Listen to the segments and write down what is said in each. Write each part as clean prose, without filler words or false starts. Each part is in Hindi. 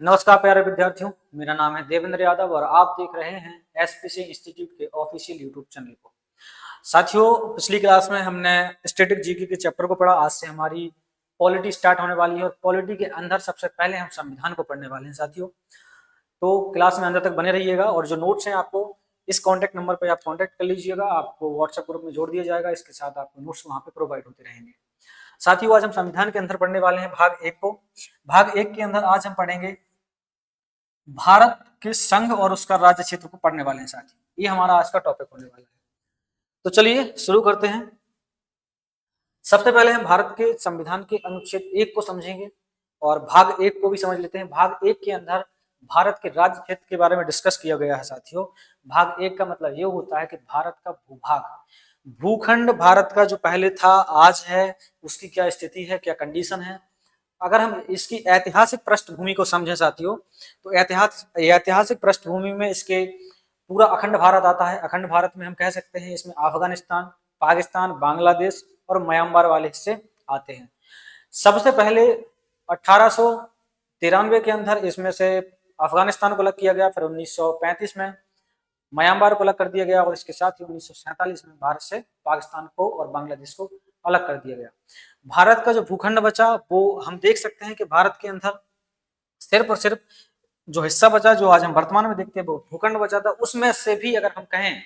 नमस्कार प्यारे विद्यार्थियों, मेरा नाम है देवेंद्र यादव और आप देख रहे हैं एसपीसी इंस्टीट्यूट के ऑफिशियल यूट्यूब चैनल को। साथियों, पिछली क्लास में हमने स्टैटिक जीके के चैप्टर को पढ़ा। आज से हमारी पॉलिटी स्टार्ट होने वाली है और पॉलिटी के अंदर सबसे पहले हम संविधान को पढ़ने वाले हैं साथियों। तो क्लास में अंदर तक बने रहिएगा और जो नोट्स हैं आपको इस कॉन्टैक्ट नंबर पर आप कॉन्टैक्ट कर लीजिएगा। आपको व्हाट्सएप ग्रुप में जोड़ दिया जाएगा, इसके साथ आपको नोट्स वहाँ पे प्रोवाइड होते रहेंगे। साथियों, आज हम संविधान के अंदर पढ़ने वाले हैं भाग 1 को। भाग 1 के अंदर आज हम पढ़ेंगे भारत के संघ और उसका राज्य क्षेत्र को पढ़ने वाले हैं साथी। ये हमारा आज का टॉपिक होने वाला है। तो चलिए शुरू करते हैं। सबसे पहले हम भारत के संविधान के अनुच्छेद 1 को समझेंगे और भाग 1 को भी समझ लेते हैं। भाग 1 के अंदर भारत के राज्य क्षेत्र के बारे में डिस्कस किया गया है साथियों। भाग 1 का मतलब ये होता है कि भारत का भूभाग, भूखंड भारत का जो पहले था आज है, उसकी क्या स्थिति है, क्या कंडीशन है। अगर हम इसकी ऐतिहासिक पृष्ठभूमि को समझें साथियों, तो ऐतिहासिक पृष्ठभूमि में इसके पूरा अखंड भारत आता है। अखंड भारत में हम कह सकते हैं इसमें अफगानिस्तान, पाकिस्तान, बांग्लादेश और म्यांमार वाले हिस्से आते हैं। सबसे पहले 1893 के अंदर इसमें से अफगानिस्तान को अलग किया गया, फिर 1935 में म्यांमार को अलग कर दिया गया और इसके साथ ही 1947 में भारत से पाकिस्तान को और बांग्लादेश को अलग कर दिया गया। भारत का जो भूखंड बचा वो हम देख सकते हैं कि भारत के अंदर सिर्फ और सिर्फ जो हिस्सा बचा, जो आज हम वर्तमान में देखते हैं वो भूखंड बचा था। उसमें से भी अगर हम कहें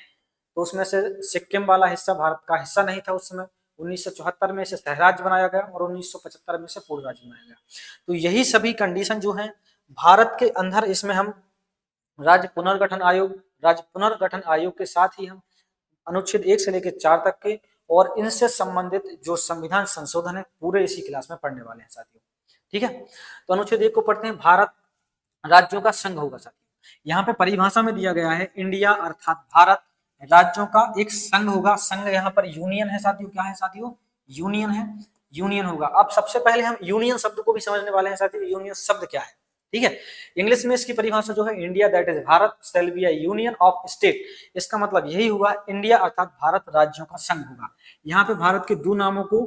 तो उसमें से सिक्किम वाला हिस्सा भारत का हिस्सा नहीं था उस समय। 1974 में इसे सहराज्य बनाया गया और 1975 में इसे पूर्ण राज्य बनाया गया। तो यही सभी कंडीशन जो है भारत के अंदर, इसमें हम राज्य पुनर्गठन आयोग के साथ ही हम अनुच्छेद 1 से लेकर 4 तक के और इनसे संबंधित जो संविधान संशोधन है पूरे इसी क्लास में पढ़ने वाले हैं साथियों। ठीक है, तो अनुच्छेद 1 को पढ़ते हैं। भारत राज्यों का संघ होगा साथियों। यहाँ पे परिभाषा में दिया गया है इंडिया अर्थात भारत राज्यों का एक संघ होगा। संघ यहाँ पर यूनियन है साथियों। क्या है साथियों? यूनियन है, यूनियन होगा। अब सबसे पहले हम यूनियन शब्द को भी समझने वाले हैं साथियों। यूनियन शब्द क्या है? ठीक है, इंग्लिश में इसकी परिभाषा जो है India that is Bharat shall be a union of state. इसका मतलब यही हुआ, इंडिया अर्थात भारत राज्यों का संघ होगा। यहाँ पे भारत के दो नामों को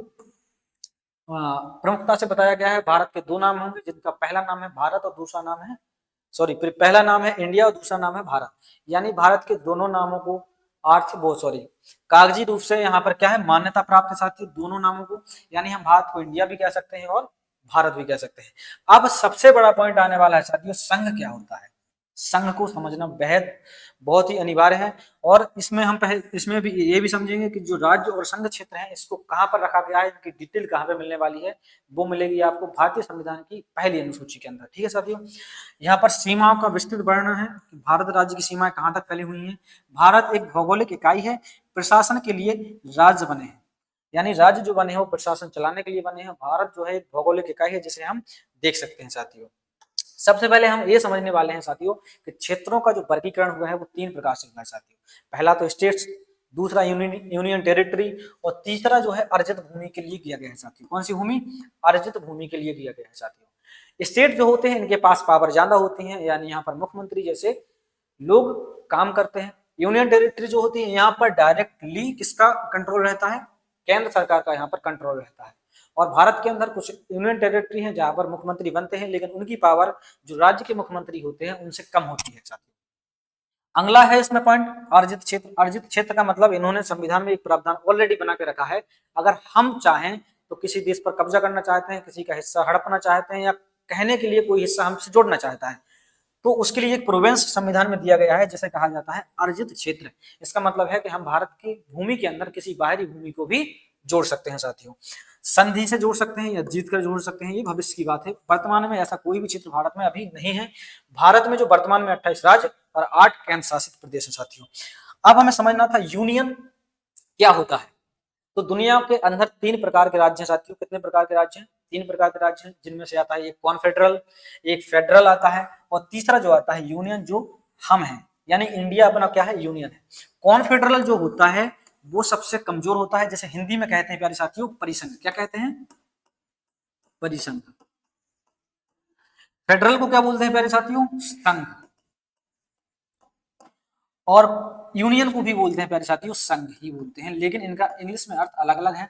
प्रमुखता से बताया गया है। भारत के दो नाम होंगे जिनका पहला नाम है भारत और दूसरा नाम है पहला नाम है इंडिया और दूसरा नाम है भारत। यानी भारत के दोनों नामों को कागजी रूप से यहाँ पर क्या है, मान्यता प्राप्त है साथियों दोनों नामों को। यानी हम भारत को इंडिया भी कह सकते हैं और भारत भी कह सकते हैं। अब सबसे बड़ा पॉइंट आने वाला है साथियों, संघ क्या होता है। संघ को समझना बेहद बहुत ही अनिवार्य है और इसमें भी ये भी समझेंगे कि जो राज्य और संघ क्षेत्र है इसको कहाँ पर रखा गया है, इनकी डिटेल कहाँ पे मिलने वाली है, वो मिलेगी आपको भारतीय संविधान की पहली अनुसूची के अंदर। ठीक है साथियों, यहाँ पर सीमाओं का विस्तृत वर्णन है कि भारत राज्य की सीमाएं कहाँ तक फैली हुई हैं। भारत एक भौगोलिक इकाई है, प्रशासन के लिए राज्य बने हैं। यानी राज्य जो बने हैं वो प्रशासन चलाने के लिए बने हैं। भारत जो है एक भौगोलिक इकाई है जिसे हम देख सकते हैं साथियों। सबसे पहले हम ये समझने वाले हैं साथियों कि क्षेत्रों का जो वर्गीकरण हुआ है वो 3 प्रकार से हुआ है साथियों। पहला तो स्टेट्स, दूसरा यूनियन टेरिटरी और तीसरा जो है अर्जित भूमि के लिए किया गया है साथियों। कौन सी भूमि? अर्जित भूमि के लिए किया गया है साथियों। स्टेट जो होते हैं इनके पास पावर ज्यादा होती है, यानी यहाँ पर मुख्यमंत्री जैसे लोग काम करते हैं। यूनियन टेरिटरी जो होती है यहाँ पर डायरेक्टली किसका कंट्रोल रहता है? केंद्र सरकार का यहाँ पर कंट्रोल रहता है। और भारत के अंदर कुछ यूनियन टेरिटरी हैं जहां पर मुख्यमंत्री बनते हैं, लेकिन उनकी पावर जो राज्य के मुख्यमंत्री होते हैं उनसे कम होती है साथियों। अगला है इसमें पॉइंट अर्जित क्षेत्र। अर्जित क्षेत्र का मतलब इन्होंने संविधान में एक प्रावधान ऑलरेडी बना के रखा है। अगर हम चाहें तो किसी देश पर कब्जा करना चाहते हैं, किसी का हिस्सा हड़पना चाहते हैं या कहने के लिए कोई हिस्सा हमसे जोड़ना चाहता है, तो उसके लिए एक प्रोविंस संविधान में दिया गया है जिसे कहा जाता है अर्जित क्षेत्र। इसका मतलब है कि हम भारत की भूमि के अंदर किसी बाहरी भूमि को भी जोड़ सकते हैं साथियों। संधि से जोड़ सकते हैं या जीत कर जोड़ सकते हैं, ये भविष्य की बात है। वर्तमान में ऐसा कोई भी क्षेत्र भारत में अभी नहीं है। भारत में जो वर्तमान में 28 राज्य और 8 केंद्र शासित प्रदेश है साथियों। अब हमें समझना था यूनियन क्या होता है। तो दुनिया के अंदर 3 प्रकार के राज्य हैं साथियों। कितने प्रकार के राज्य हैं? 3 प्रकार के राज्य हैं, जिनमें से आता है एक कॉन्फेडरल, एक फेडरल आता है और तीसरा जो आता है यूनियन, जो हम हैं। यानी इंडिया अपना क्या है? यूनियन है। कॉन्फेडरल जो होता है वो सबसे कमजोर होता है, जैसे हिंदी में कहते हैं प्यारे साथियों परिसंघ। क्या कहते हैं? परिसंघ। फेडरल को क्या बोलते हैं प्यारे साथियों? संघ। और यूनियन को भी बोलते हैं प्यारे साथियों संघ ही बोलते हैं, लेकिन इनका इंग्लिश में अर्थ अलग अलग है।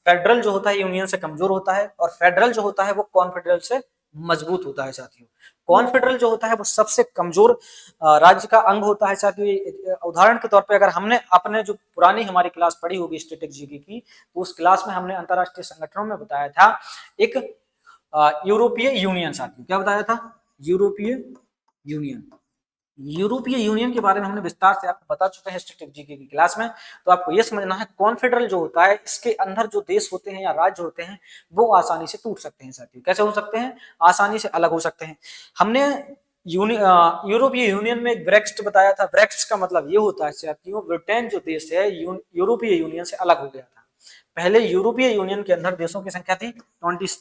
फेडरल जो होता है यूनियन से कमजोर होता है और फेडरल जो होता है वो कॉन्फेडरल से मजबूत होता है साथियों। कॉन्फेडरल जो होता है वो सबसे कमजोर राज्य का अंग होता है साथियों। उदाहरण के तौर पे अगर हमने अपने जो पुरानी हमारी क्लास पढ़ी होगी स्टैटिक जीके की, तो उस क्लास में हमने अंतरराष्ट्रीय संगठनों में बताया था एक यूरोपीय यूनियन साथियों। क्या बताया था? यूरोपीय यूनियन। यूरोपीय यूनियन के बारे में हमने विस्तार से आपको बता चुके हैं स्टैटिक जीके की क्लास में। तो आपको यह समझना है कॉन्फेडरल जो होता है इसके अंदर जो देश होते हैं या राज्य होते हैं वो आसानी से टूट सकते हैं साथियों। कैसे हो सकते हैं? आसानी से अलग हो सकते हैं। हमने यूरोपीय यूनियन में एक ब्रेक्सिट बताया था। ब्रेक्सिट का मतलब ये होता है साथियों, ब्रिटेन जो देश है यूरोपीय यूनियन से अलग हो गया था। पहले यूरोपीय यूनियन के अंदर देशों की संख्या थी 28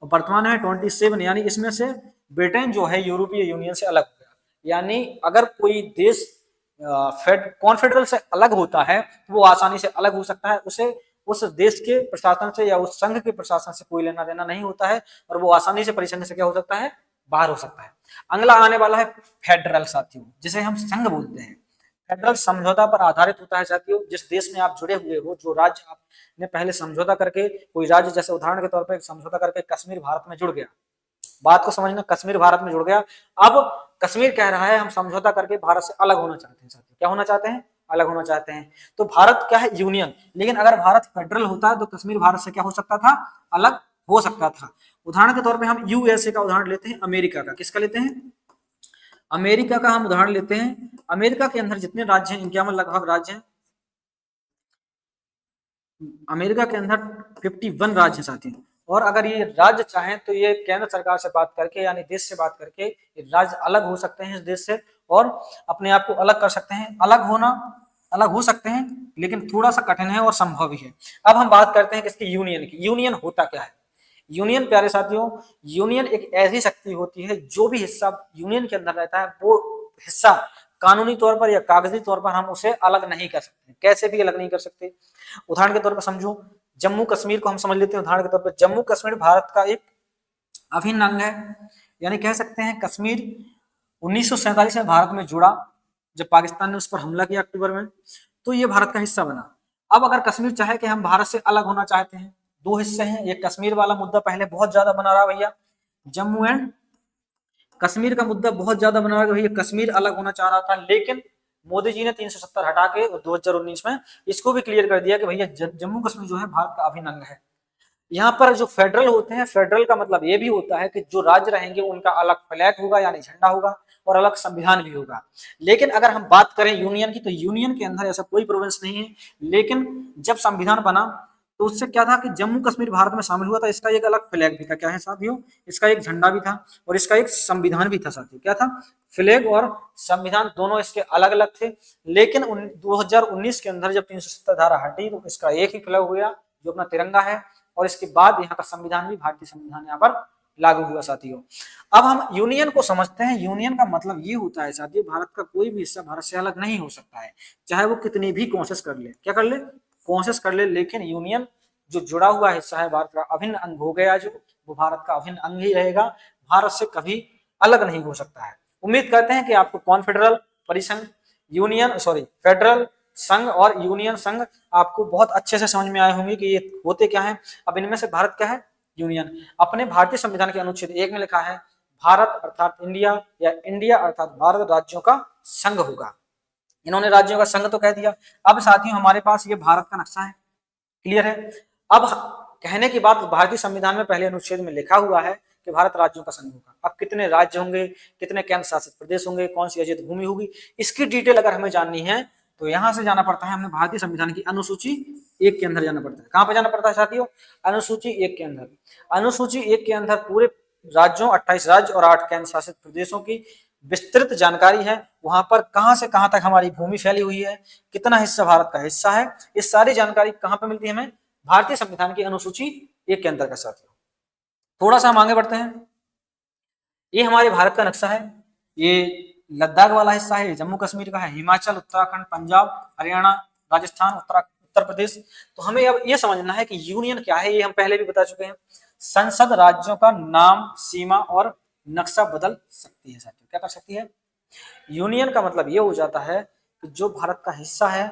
और वर्तमान में 27, यानी इसमें से ब्रिटेन जो है यूरोपीय यूनियन से अलग हो गया। यानी अगर कोई देश कॉन्फेडरल से अलग होता है तो वो आसानी से अलग हो सकता है, उसे उस देश के प्रशासन से या उस संघ के प्रशासन से कोई लेना देना नहीं होता है और वो आसानी से परिसंघ से क्या हो सकता है? बाहर हो सकता है। अगला आने वाला है फेडरल साथियों, जिसे हम संघ बोलते हैं। फेडरल समझौता पर आधारित होता है साथियों। जिस देश में आप जुड़े हुए हो, जो राज्य आपने पहले समझौता करके, कोई राज्य जैसे उदाहरण के तौर पर समझौता करके कश्मीर भारत में जुड़ गया, बात को समझना, कश्मीर भारत में जुड़ गया। अब कश्मीर कह रहा है हम समझौता करके भारत से अलग होना चाहते हैं साथियों। क्या होना चाहते हैं? अलग होना चाहते हैं। तो भारत क्या है? यूनियन। लेकिन अगर भारत फेडरल होता तो कश्मीर भारत से क्या हो सकता था? अलग हो सकता था। उदाहरण के तौर पे हम यूएसए का उदाहरण लेते हैं, अमेरिका का। किसका लेते हैं? अमेरिका का हम उदाहरण लेते हैं। अमेरिका के अंदर जितने राज्य हैं, 51 लगभग राज्य हैं। अमेरिका के अंदर 51 राज्य हैं साथियों। और अगर ये राज्य चाहें तो ये केंद्र सरकार से बात करके, यानी देश से बात करके, ये राज्य अलग हो सकते हैं इस देश से और अपने आप को अलग कर सकते हैं। अलग हो सकते हैं, लेकिन थोड़ा सा कठिन है और संभव भी है। अब हम बात करते हैं किसकी? यूनियन की। यूनियन होता क्या है? यूनियन प्यारे साथियों, यूनियन एक ऐसी शक्ति होती है, जो भी हिस्सा यूनियन के अंदर रहता है वो हिस्सा कानूनी तौर पर या कागजी तौर पर हम उसे अलग नहीं कर सकते, कैसे भी अलग नहीं कर सकते। उदाहरण के तौर पर समझो, जम्मू कश्मीर को हम समझ लेते हैं। उदाहरण के तौर पर जम्मू कश्मीर भारत का एक अभिन्न अंग है, यानी कह सकते हैं कश्मीर 1947 में भारत में जुड़ा, जब पाकिस्तान ने उस पर हमला किया अक्टूबर में, तो ये भारत का हिस्सा बना। अब अगर कश्मीर चाहे कि हम भारत से अलग होना चाहते हैं, दो हिस्से हैं, ये कश्मीर वाला मुद्दा पहले बहुत ज्यादा बना रहा भैया, जम्मू एंड कश्मीर का मुद्दा बहुत ज्यादा बना रहा भैया, कश्मीर अलग होना चाह रहा था, लेकिन मोदी जी ने 370 हटा के 2019 में इसको भी क्लियर कर दिया कि भैया जम्मू कश्मीर जो है भारत का अभिन्न अंग है। यहाँ पर जो फेडरल होते हैं, फेडरल का मतलब ये भी होता है कि जो राज्य रहेंगे उनका अलग फ्लैग होगा यानी झंडा होगा और अलग संविधान भी होगा। लेकिन अगर हम बात करें यूनियन की, तो यूनियन के अंदर ऐसा कोई प्रोविंस नहीं है। लेकिन जब संविधान बना तो उससे क्या था कि जम्मू कश्मीर भारत में शामिल हुआ था, इसका एक अलग फ्लैग भी था। क्या है साथियों? इसका एक झंडा भी था और इसका एक संविधान भी था साथियों। क्या था? फ्लैग और संविधान दोनों इसके अलग अलग थे। लेकिन 2019 के अंदर जब 370 धारा हटी तो इसका एक ही फ्लैग हो गया जो अपना तिरंगा है, और इसके बाद यहाँ का संविधान भी, भारतीय संविधान यहाँ पर लागू हुआ साथियों। अब हम यूनियन को समझते हैं। यूनियन का मतलब ये होता है साथियों, भारत का कोई भी हिस्सा भारत से अलग नहीं हो सकता है, चाहे वो कितनी भी कोशिश कर ले। क्या कर ले? कोशिश कर ले। लेकिन यूनियन जो जुड़ा हुआ हिस्सा है, भारत का अभिन्न अंग हो गया, जो वो भारत का अभिन्न अंग ही रहेगा, भारत से कभी अलग नहीं हो सकता है। उम्मीद करते हैं कि आपको कॉन्फेडरल, परिसंघ, यूनियन, सॉरी फेडरल, संघ और यूनियन संघ आपको बहुत अच्छे से समझ में आए होंगे कि ये होते क्या है। अब इनमें से भारत क्या है? यूनियन। अपने भारतीय संविधान के अनुच्छेद 1 में लिखा है भारत अर्थात इंडिया या इंडिया अर्थात भारत राज्यों का संघ होगा। इन्होंने राज्यों का संघ तो कह दिया। अब साथियों हमारे पास ये भारत का नक्शा है, क्लियर है। अब कहने की बात, भारतीय संविधान में पहले अनुच्छेद में लिखा हुआ है कि भारत राज्यों का संघ होगा। अब कितने राज्य होंगे, कितने केंद्र शासित प्रदेश होंगे, कौन सी अधिकृत भूमि होगी, इसकी डिटेल अगर हमें जाननी है तो यहां से जाना पड़ता है हमें भारतीय संविधान की अनुसूची 1 के अंदर जाना पड़ता है। कहां पर जाना पड़ता है साथियों? अनुसूची 1 के अंदर। अनुसूची 1 के अंदर पूरे राज्यों, 28 राज्य और 8 केंद्र शासित प्रदेशों की विस्तृत जानकारी है। वहां पर कहां से कहां तक हमारी भूमि फैली हुई है, कितना हिस्सा भारत का हिस्सा है, ये सारी जानकारी कहां पर मिलती है हमें? भारतीय संविधान की अनुसूची 1 के अंदर का साथियों। थोड़ा सा हम आगे बढ़ते हैं। ये हमारे भारत का नक्शा है। ये लद्दाख वाला हिस्सा है, जम्मू कश्मीर का है, हिमाचल, उत्तराखंड, पंजाब, हरियाणा, राजस्थान, उत्तर प्रदेश। तो हमें अब ये समझना है कि यूनियन क्या है, ये हम पहले भी बता चुके हैं। संसद राज्यों का नाम, सीमा और नक्शा बदल सकती है साथियों। क्या कर सकती है? यूनियन का मतलब ये हो जाता है कि जो भारत का हिस्सा है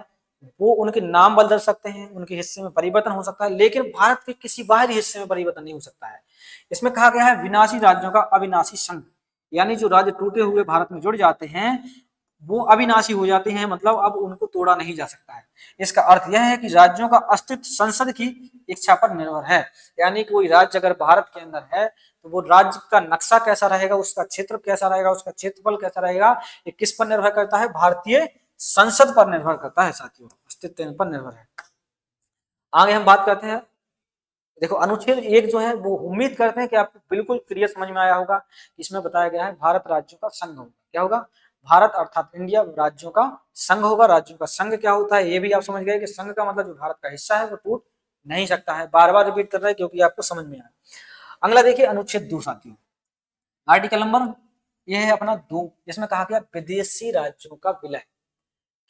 वो उनके नाम बदल सकते हैं, उनके हिस्से में परिवर्तन हो सकता है, लेकिन भारत के किसी बाहरी हिस्से में परिवर्तन नहीं हो सकता है। इसमें कहा गया है विनाशी राज्यों का अविनाशी संघ। यानी जो राज्य टूटे हुए भारत में जुड़ जाते हैं वो अविनाशी हो जाते हैं, मतलब अब उनको तोड़ा नहीं जा सकता है। इसका अर्थ यह है कि राज्यों का अस्तित्व संसद की इच्छा पर निर्भर है। यानी कोई राज्य अगर भारत के अंदर है तो वो राज्य का नक्शा कैसा रहेगा, उसका क्षेत्र कैसा रहेगा, उसका क्षेत्रफल कैसा रहेगा, ये किस पर निर्भर करता है, भारतीय संसद पर निर्भर करता है साथियों, अस्तित्व पर निर्भर है। आगे हम बात करते हैं, देखो अनुच्छेद 1 जो है वो उम्मीद करते हैं कि आपको बिल्कुल क्लियर समझ में आया होगा। इसमें बताया गया है भारत राज्यों का संघ होगा। क्या होगा, भारत अर्थात इंडिया राज्यों का संघ होगा। राज्यों का संघ क्या होता है ये भी आप समझ गए कि संघ का मतलब जो भारत का हिस्सा है वो टूट नहीं सकता है। बार बार रिपीट कर रहे हैं क्योंकि आपको समझ में आया। अगला देखिए अनुच्छेद 2 साथियों, आर्टिकल नंबर ये है अपना 2। इसमें कहा गया विदेशी राज्यों का विलय,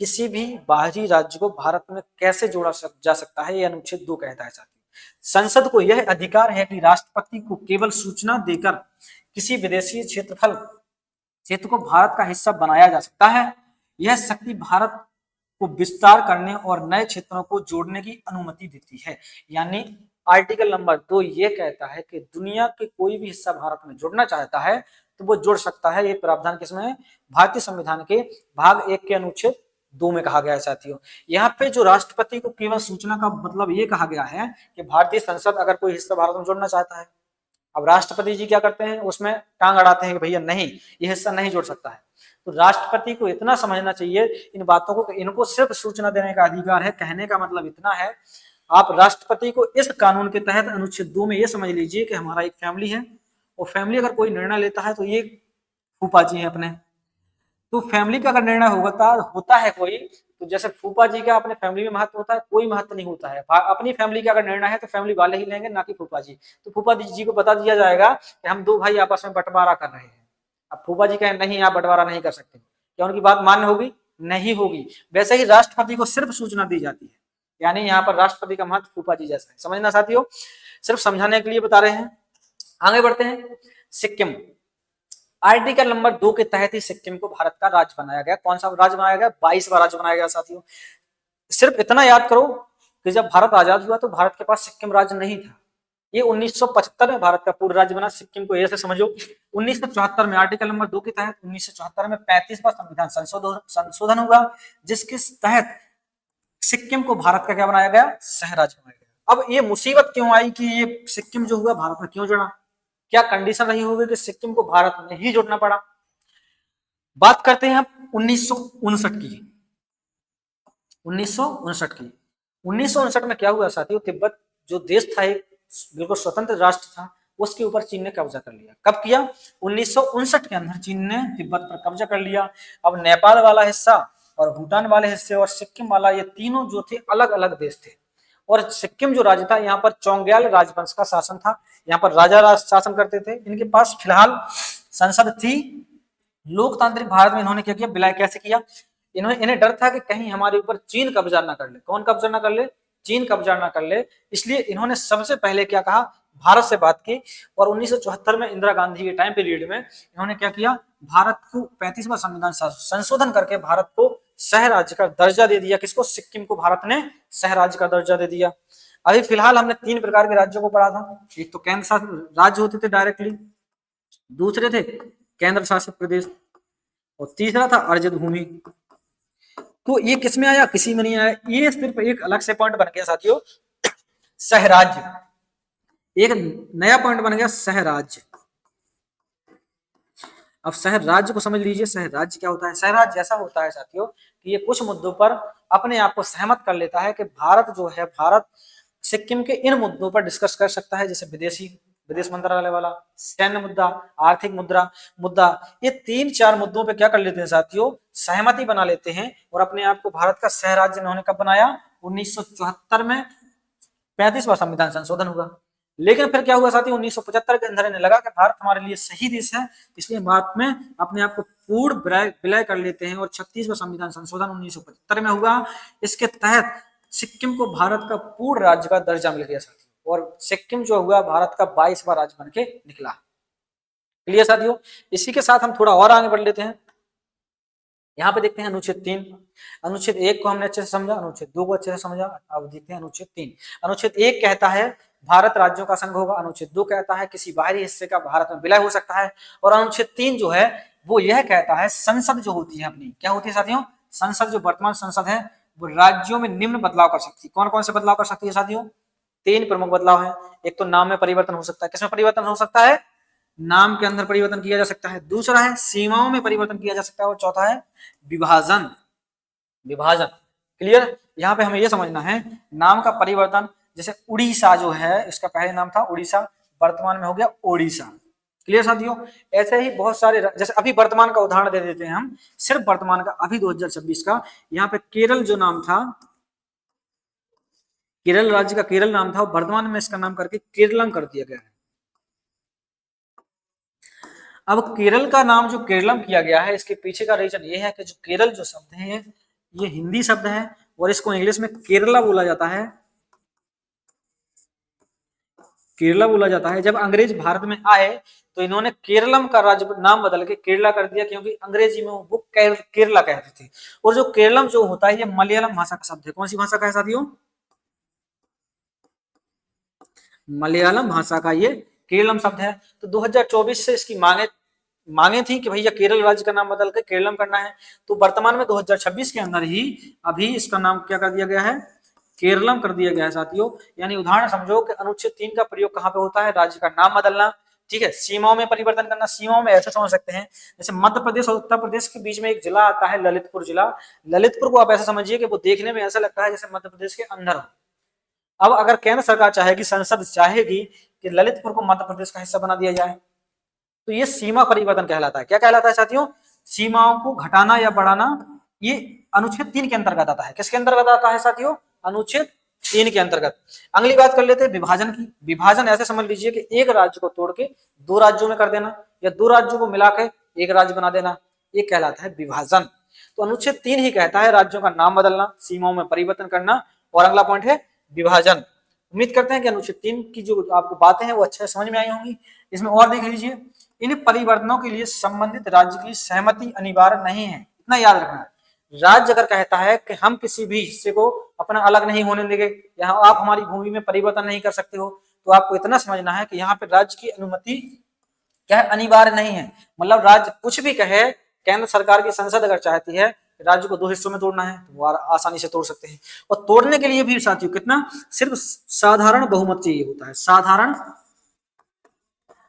किसी भी बाहरी राज्य को भारत में कैसे जोड़ा जा सकता है, ये अनुच्छेद 2 कहता है साथियों। संसद को यह अधिकार है कि राष्ट्रपति को केवल सूचना देकर किसी विदेशी क्षेत्र को भारत का हिस्सा बनाया जा सकता है। यह शक्ति भारत को विस्तार करने और नए क्षेत्रों को जोड़ने की अनुमति देती है। यानी आर्टिकल नंबर 2 ये कहता है कि दुनिया के कोई भी हिस्सा भारत में जुड़ना चाहता है तो वो जुड़ सकता है। ये प्रावधान किसमें है, भारतीय संविधान के भाग 1 के अनुच्छेद 2 में कहा गया है साथियों। यहाँ पे जो राष्ट्रपति को केवल सूचना का मतलब ये कहा गया है कि भारतीय संसद अगर कोई हिस्सा भारत में जोड़ना चाहता है, अब राष्ट्रपति जी क्या करते हैं, उसमें टांग अड़ाते हैं कि भैया नहीं, ये हिस्सा नहीं जोड़ सकता है। तो राष्ट्रपति को इतना समझना चाहिए इन बातों को, इनको सिर्फ सूचना देने का अधिकार है। कहने का मतलब इतना है, आप राष्ट्रपति को इस कानून के तहत अनुच्छेद 2 में ये समझ लीजिए कि हमारा एक फैमिली है और फैमिली अगर कोई निर्णय लेता है तो ये फूफा जी है अपने, तो फैमिली का अगर निर्णय होता है कोई, तो जैसे फूफा जी का अपने फैमिली में महत्व होता है, कोई महत्व नहीं होता है। अपनी फैमिली का अगर निर्णय है तो फैमिली वाले ही लेंगे, ना कि फूफा जी। तो फूफा जी को बता दिया जाएगा कि हम 2 भाई आपस में बंटवारा कर रहे हैं। अब फूफा जी कहें नहीं आप बंटवारा नहीं कर सकते, क्या उनकी बात मान्य होगी, नहीं होगी। वैसे ही राष्ट्रपति को सिर्फ सूचना दी जाती है, यानी यहाँ पर राष्ट्रपति का महत्व फूफा जी जैसा है। समझना साथियों, सिर्फ समझाने के लिए बता रहे हैं। आगे बढ़ते हैं, सिक्किम। आर्टिकल नंबर 2 के तहत ही सिक्किम को भारत का राज्य बनाया गया। कौन सा राज्य बनाया गया, 22वां राज्य बनाया गया साथियों। सिर्फ इतना याद करो कि जब भारत आजाद हुआ तो भारत के पास सिक्किम राज्य नहीं था। ये 1975 में भारत का पूर्ण राज्य बना। सिक्किम को ऐसे समझो, 1974 में आर्टिकल नंबर 2 के तहत 1974 में 35वां संविधान संशोधन हुआ, जिसके तहत सिक्किम को भारत का क्या बनाया गया, सह राज्य बनाया गया। अब ये मुसीबत क्यों आई कि ये सिक्किम जो हुआ भारत में क्यों जुड़ा, क्या कंडीशन रही होगी कि सिक्किम को भारत में ही जुड़ना पड़ा। बात करते हैं हम 1959 की। 1959 की 1959 में क्या हुआ साथियों, तिब्बत जो देश था एक बिल्कुल स्वतंत्र राष्ट्र था, उसके ऊपर चीन ने कब्जा कर लिया। कब किया, 1959 के अंदर चीन ने तिब्बत पर कब्जा कर लिया। अब नेपाल वाला हिस्सा और भूटान वाले हिस्से और सिक्किम वाला, ये तीनों जो थे अलग अलग देश थे। और सिक्किम जो राज्य था, यहाँ पर चोंग्याल राजवंश का शासन था। यहाँ पर राजा शासन करते थे। इनके पास फिलहाल संसद थी। लोकतांत्रिक भारत में इन्होंने क्या किया, विलय कैसे किया, इन्हें डर था कि कहीं हमारे ऊपर चीन कब्जा ना कर ले। कौन कब्जा ना कर ले, चीन कब्जा ना कर ले। इसलिए इन्होंने सबसे पहले क्या कहा, भारत से बात की। और 1974 में इंदिरा गांधी के टाइम पीरियड में इन्होंने क्या किया, भारत को 35वां संविधान संशोधन करके भारत को सह राज्य का दर्जा दे दिया। किसको, सिक्किम को भारत ने सह राज्य का दर्जा दे दिया। अभी फिलहाल हमने 3 प्रकार के राज्यों को पढ़ा था। एक तो केंद्र शासित राज्य होते थे डायरेक्टली, दूसरे थे केंद्र शासित प्रदेश, और तीसरा था अर्जित भूमि। तो ये किस में आया, किसी में नहीं आया। ये सिर्फ एक अलग से पॉइंट बन गया साथियों, सहराज्य। एक नया पॉइंट बन गया सहराज्य। अब शहर राज्य को समझ लीजिए। शहर राज्य क्या होता है, शहर राज्य ऐसा होता है साथियों कि ये कुछ मुद्दों पर अपने आप को सहमत कर लेता है कि भारत जो है, भारत सिक्किम के इन मुद्दों पर डिस्कस कर सकता है, जैसे विदेश मंत्रालय वाला, सैन्य मुद्दा, आर्थिक मुद्दा। ये 3-4 मुद्दों पे क्या कर लेते हैं साथियों, सहमति बना लेते हैं और अपने आप को भारत का सह राज्य इन्होंने कब बनाया, 1974 में 35वां संविधान संशोधन हुआ। लेकिन फिर क्या हुआ साथियों, 1975 के अंदर इन्हें लगा कि भारत हमारे लिए सही देश है, इसलिए भारत में अपने आप को पूर्ण विलय कर लेते हैं और 36वां संविधान संशोधन 1975 में हुआ। इसके तहत सिक्किम को भारत का पूर्ण राज्य का दर्जा मिल गया साथियों, और सिक्किम जो हुआ भारत का 22वां राज्य बन के निकला। क्लियर साथियों। इसी के साथ हम थोड़ा और आगे बढ़ लेते हैं। यहाँ पे देखते हैं अनुच्छेद 3। अनुच्छेद 1 को हमने अच्छे से समझा, अनुच्छेद 2 को अच्छे से समझा। अब देखते हैं अनुच्छेद 3। अनुच्छेद 1 कहता है भारत राज्यों का संघ होगा। अनुच्छेद 2 कहता है किसी बाहरी हिस्से का भारत में विलय हो सकता है। और अनुच्छेद 3 जो है वो यह कहता है संसद जो होती है अपनी, क्या होती है साथियों, संसद जो वर्तमान संसद है वो राज्यों में निम्न बदलाव कर सकती है। कौन कौन से बदलाव कर सकती है साथियों, 3 प्रमुख बदलाव है। एक तो नाम में परिवर्तन हो सकता है, किसमें परिवर्तन हो सकता है, नाम के अंदर परिवर्तन किया जा सकता है। दूसरा है सीमाओं में परिवर्तन किया जा सकता है। और चौथा है विभाजन, विभाजन। क्लियर, यहाँ पे हमें यह समझना है नाम का परिवर्तन, जैसे उड़ीसा जो है इसका पहले नाम था उड़ीसा, वर्तमान में हो गया ओडिशा। क्लियर साथियों, ऐसे ही बहुत सारे, जैसे अभी वर्तमान का उदाहरण दे देते हैं हम, सिर्फ वर्तमान का अभी 2026 का, यहाँ पे केरल जो नाम था, केरल राज्य का केरल नाम था, वर्तमान में इसका नाम करके केरलम कर दिया गया है। अब केरल का नाम जो केरलम किया गया है, इसके पीछे का रीजन ये है कि जो केरल जो शब्द है ये हिंदी शब्द है और इसको इंग्लिश में केरला बोला जाता है, केरला बोला जाता है। जब अंग्रेज भारत में आए तो इन्होंने केरलम का राज्य नाम बदल के केरला कर दिया, क्योंकि अंग्रेजी में वो केरला कहते थे। और जो केरलम जो होता है ये मलयालम भाषा का शब्द है। कौन सी भाषा का है साथियों, मलयालम भाषा का ये केरलम शब्द है। तो 2024 से इसकी मांगे थी कि भैया केरल राज्य का नाम बदल के केरलम करना है। तो वर्तमान में 2026 के अंदर ही अभी इसका नाम क्या कर दिया गया है, केरलम कर दिया गया है साथियों। यानी उदाहरण समझो कि अनुच्छेद 3 का प्रयोग कहां पे होता है, राज्य का नाम बदलना। ठीक है, सीमाओं में परिवर्तन करना, सीमाओं में ऐसे समझ सकते हैं जैसे मध्य प्रदेश और उत्तर प्रदेश के बीच में एक जिला आता है ललितपुर जिला। ललितपुर को आप ऐसा समझिए कि वो देखने में ऐसा लगता है जैसे मध्य प्रदेश के अंदर हो। अब अगर केंद्र सरकार चाहेगी, संसद चाहेगी कि ललितपुर को मध्य प्रदेश का हिस्सा बना दिया जाए, तो ये सीमा परिवर्तन कहलाता है। क्या कहलाता है साथियों, सीमाओं को घटाना या बढ़ाना। ये अनुच्छेद 3 के अंतर्गत आता है। किसके अंतर्गत आता है साथियों, अनुच्छेद 3 के अंतर्गत। अगली बात कर लेते हैं विभाजन की। विभाजन ऐसे समझ लीजिए कि एक राज्य को तोड़ के 2 राज्यों में कर देना या 2 राज्यों को मिला के एक राज्य बना देना, ये कहलाता है विभाजन। तो अनुच्छेद 3 ही कहता है राज्यों का नाम बदलना, सीमाओं में परिवर्तन करना। और अगला पॉइंट है विभाजन। उम्मीद करते हैं कि अनुच्छेद 3 की जो आपको बातें हैं वो अच्छे से समझ में आई होंगी। इसमें और देख लीजिए, इन परिवर्तनों के लिए संबंधित राज्य की सहमति अनिवार्य नहीं है। इतना याद रखना है, राज्य अगर कहता है कि हम किसी भी हिस्से को अपना अलग नहीं होने देंगे, यहाँ आप हमारी भूमि में परिवर्तन नहीं कर सकते हो, तो आपको इतना समझना है कि यहाँ पे राज्य की अनुमति क्या है, अनिवार्य नहीं है। मतलब राज्य कुछ भी कहे, केंद्र सरकार की संसद अगर चाहती है राज्य को 2 हिस्सों में तोड़ना है तो वो आसानी से तोड़ सकते हैं। और तोड़ने के लिए भी साथियों कितना, सिर्फ साधारण बहुमत चाहिए होता है।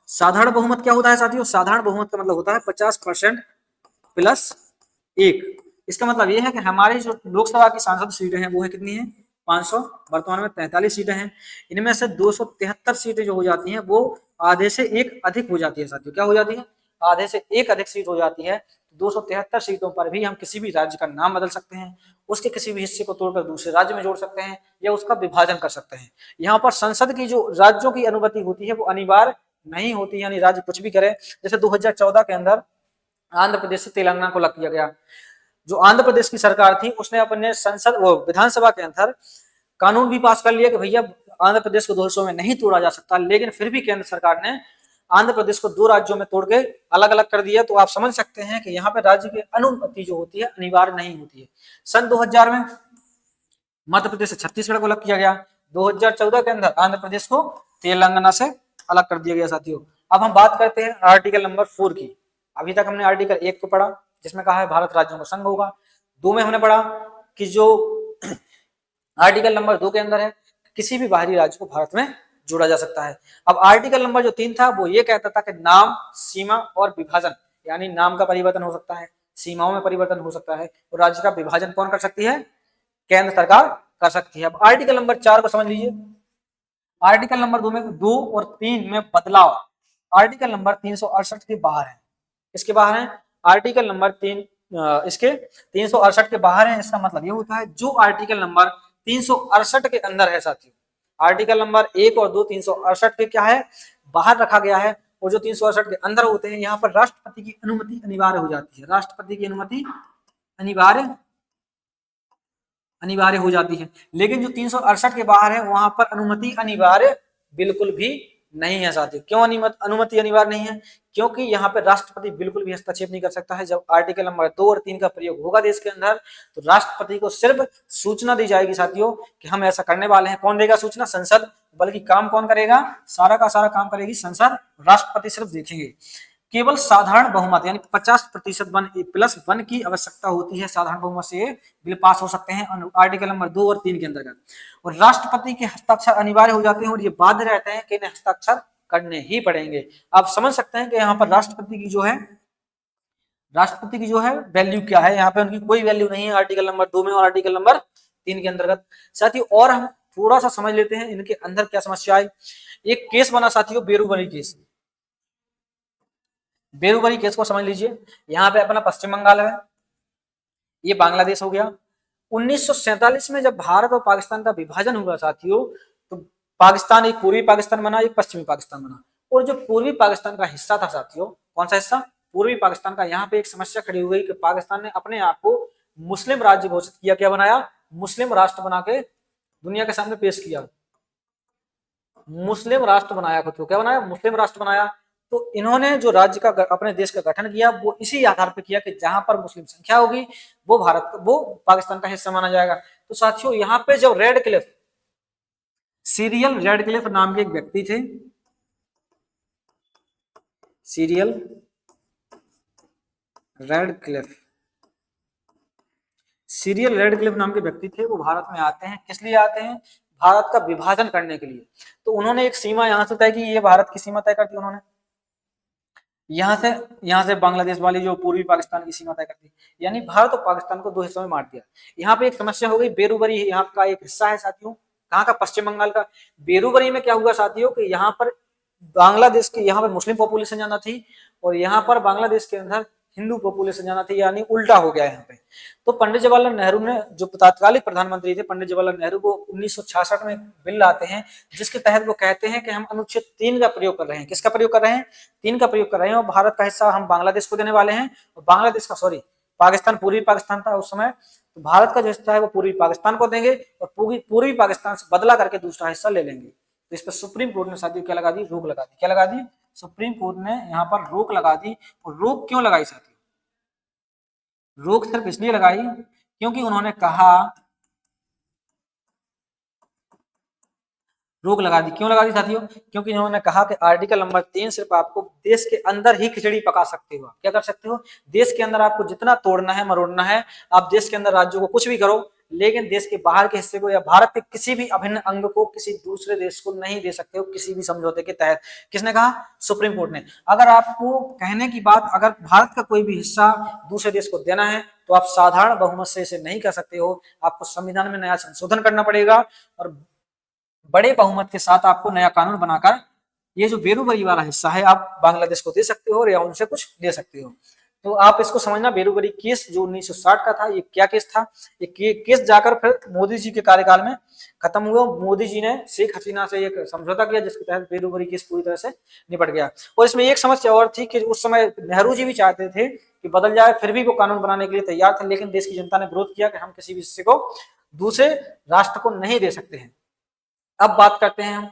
साधारण बहुमत क्या होता है साथियों, साधारण बहुमत का मतलब होता है 50% प्लस 1। इसका मतलब यह है कि हमारी जो लोकसभा की सांसद सीटें हैं वो है कितनी है, 500, वर्तमान में 43 सीटें हैं। इनमें से 273 सीटें जो हो जाती हैं वो आधे से एक अधिक हो जाती है साथियों। क्या हो जाती है, आधे से एक अधिक सीट हो जाती है। 273 सीटों पर भी हम किसी भी राज्य का नाम बदल सकते हैं, उसके किसी भी हिस्से को तोड़कर दूसरे राज्य में जोड़ सकते हैं या उसका विभाजन कर सकते हैं। यहाँ पर संसद की जो राज्यों की अनुमति होती है वो अनिवार्य नहीं होती, यानी राज्य कुछ भी करे। जैसे 2014 के अंदर आंध्र प्रदेश से तेलंगाना को अलग किया गया। जो आंध्र प्रदेश की सरकार थी उसने अपने संसद वो विधानसभा के अंदर कानून भी पास कर लिया कि भैया आंध्र प्रदेश को 2 हिस्सों में नहीं तोड़ा जा सकता, लेकिन फिर भी केंद्र सरकार ने आंध्र प्रदेश को 2 राज्यों में तोड़ के अलग अलग कर दिया। तो आप समझ सकते हैं कि यहाँ पे राज्य की अनुमति जो होती है अनिवार्य नहीं होती है। सन 2000 में मध्य प्रदेश से छत्तीसगढ़ को अलग किया गया। 2014 के अंदर आंध्र प्रदेश को तेलंगाना से अलग कर दिया गया साथियों। अब हम बात करते हैं आर्टिकल नंबर 4 की। अभी तक हमने आर्टिकल 1 को पढ़ा जिसमें कहा है भारत राज्यों का संघ होगा। 2 में हमने पढ़ा कि जो आर्टिकल नंबर 2 के अंदर है किसी भी बाहरी राज्य को भारत में जोड़ा जा सकता है। अब आर्टिकल नंबर जो 3 था वो ये कहता था कि नाम, सीमा और विभाजन, यानी नाम का परिवर्तन हो सकता है, सीमाओं में परिवर्तन हो सकता है और राज्य का विभाजन कौन कर सकती है, केंद्र सरकार कर सकती है। अब आर्टिकल नंबर 4 को समझ लीजिए। आर्टिकल नंबर 2 और 3 में बदलाव आर्टिकल नंबर 368 के बाहर है। इसके बाहर है आर्टिकल नंबर 3 इसके 368 के बाहर है। इसका मतलब ये होता है जो आर्टिकल नंबर 368 के अंदर है साथियों, आर्टिकल नंबर 1 और 2 368 के क्या है, बाहर रखा गया है। और जो 368 के अंदर होते हैं यहाँ पर राष्ट्रपति की अनुमति अनिवार्य हो जाती है। राष्ट्रपति की अनुमति अनिवार्य हो जाती है। लेकिन जो 368 के बाहर है वहां पर अनुमति अनिवार्य बिल्कुल भी नहीं है साथियों। क्यों अनुमति अनिवार्य नहीं है? क्योंकि यहाँ पे राष्ट्रपति बिल्कुल भी हस्तक्षेप नहीं कर सकता है। जब आर्टिकल नंबर 2 और 3 का प्रयोग होगा देश के अंदर, तो राष्ट्रपति को सिर्फ सूचना दी जाएगी साथियों कि हम ऐसा करने वाले हैं। कौन देगा सूचना? संसद। बल्कि काम कौन करेगा? सारा का सारा काम करेगी संसद, राष्ट्रपति सिर्फ देखेंगे। केवल साधारण बहुमत यानी 50% +1 की आवश्यकता होती है, साधारण बहुमत से बिल पास हो सकते हैं आर्टिकल नंबर 2 और 3 के अंतर्गत। और राष्ट्रपति के हस्ताक्षर अनिवार्य हो जाते हैं और ये बाध्य रहते हैं कि इन्हें हस्ताक्षर करने ही पड़ेंगे। आप समझ सकते हैं कि यहाँ पर राष्ट्रपति की जो है वैल्यू क्या है। यहाँ पे उनकी कोई वैल्यू नहीं है आर्टिकल नंबर 2 में और आर्टिकल नंबर 3 के अंतर्गत। साथियों और हम थोड़ा सा समझ लेते हैं इनके अंदर क्या समस्या है। एक केस बना साथियों, बेरूबरी केस। बेरूबरी केस को समझ लीजिए। यहाँ पे अपना पश्चिम बंगाल है, ये बांग्लादेश हो गया। 1947 में जब भारत और पाकिस्तान का विभाजन हुआ साथियों, तो पाकिस्तान एक पूर्वी पाकिस्तान बना, एक पश्चिमी पाकिस्तान बना। और जो पूर्वी पाकिस्तान का हिस्सा था साथियों, कौन सा हिस्सा? पूर्वी पाकिस्तान का। यहाँ पे एक समस्या खड़ी हुई कि पाकिस्तान ने अपने आप को मुस्लिम राज्य घोषित किया। क्या बनाया? मुस्लिम राष्ट्र बना के दुनिया के सामने पेश किया। मुस्लिम राष्ट्र बनाया खुद को। क्या बनाया? मुस्लिम राष्ट्र बनाया। तो इन्होंने जो राज्य का अपने देश का गठन किया वो इसी आधार पर किया कि जहां पर मुस्लिम संख्या होगी वो पाकिस्तान का हिस्सा माना जाएगा। तो साथियों यहाँ पे जब सीरियल रेडक्लिफ नाम के एक व्यक्ति थे, सीरियल रेडक्लिफ नाम के व्यक्ति थे, वो भारत में आते हैं। किस लिए आते हैं? भारत का विभाजन करने के लिए। तो उन्होंने एक सीमा यहां से तय की, ये भारत की सीमा तय कर दी उन्होंने। यहाँ से बांग्लादेश वाली जो पूर्वी पाकिस्तान की सीमा तय कर दी, यानी भारत और पाकिस्तान को 2 हिस्सों में बांट दिया। यहाँ पे एक समस्या हो गई। बेरूबरी यहाँ का एक हिस्सा है साथियों, कहाँ का? पश्चिम बंगाल का। बेरूबरी में क्या हुआ साथियों कि यहाँ पर बांग्लादेश के यहाँ पर मुस्लिम पॉपुलेशन ज्यादा थी और यहाँ पर बांग्लादेश के अंदर हिंदू पॉपुलेशन ज्यादा थी, यानी उल्टा हो गया यहाँ पे। तो पंडित जवाहरलाल नेहरू ने, जो तत्कालिक प्रधानमंत्री थे पंडित जवाहरलाल नेहरू, वो 1966 में बिल लाते हैं जिसके तहत वो कहते हैं कि हम अनुच्छेद 3 का प्रयोग कर रहे हैं। किसका प्रयोग कर रहे हैं? 3 का प्रयोग कर रहे हैं। और भारत का हिस्सा हम बांग्लादेश को देने वाले हैं। और बांग्लादेश का पाकिस्तान पूर्वी पाकिस्तान था उस समय, तो भारत का जो हिस्सा है वो पूर्वी पाकिस्तान को देंगे और पूर्वी पाकिस्तान से बदला करके दूसरा हिस्सा ले लेंगे। तो इस पर सुप्रीम कोर्ट ने साथियों क्या लगा दी? रोक लगा दी। क्या लगा दी? सुप्रीम कोर्ट ने यहाँ पर रोक लगा दी। और रोक क्यों लगाई साथियों? रोक सिर्फ इसलिए लगाई क्योंकि उन्होंने कहा, रोक लगा दी। क्यों लगा दी साथियों? क्योंकि उन्होंने कहा कि आर्टिकल नंबर 3 सिर्फ आपको देश के अंदर ही खिचड़ी पका सकते हो। क्या कर सकते हो? देश के अंदर आपको जितना तोड़ना है मरोड़ना है, आप देश के अंदर राज्यों को कुछ भी करो, लेकिन देश के बाहर के हिस्से को या भारत के किसी भी अभिन्न अंग को किसी दूसरे देश को नहीं दे सकते हो किसी भी समझौते के तहत। किसने कहा? सुप्रीम कोर्ट ने। अगर आपको कहने की बात, अगर भारत का कोई भी हिस्सा दूसरे देश को देना है तो आप साधारण बहुमत से इसे नहीं कर सकते हो, आपको संविधान में नया संशोधन करना पड़ेगा और बड़े बहुमत के साथ आपको नया कानून बनाकर ये जो बेरूबरी वाला हिस्सा है आप बांग्लादेश को दे सकते हो या उनसे कुछ ले सकते हो। तो आप इसको समझना, बेरूबरी केस जो 1960 का था, ये क्या केस था? ये केस जाकर फिर मोदी जी के कार्यकाल में खत्म हुआ। मोदी जी ने शेख हसीना से एक समझौता किया जिसके तहत बेरूबरी केस पूरी तरह से निपट गया। और इसमें एक समस्या और थी कि उस समय नेहरू जी भी चाहते थे कि बदल जाए, फिर भी वो कानून बनाने के लिए तैयार थे, लेकिन देश की जनता ने विरोध किया कि हम किसी भी हिस्से को दूसरे राष्ट्र को नहीं दे सकते हैं। अब बात करते हैं हम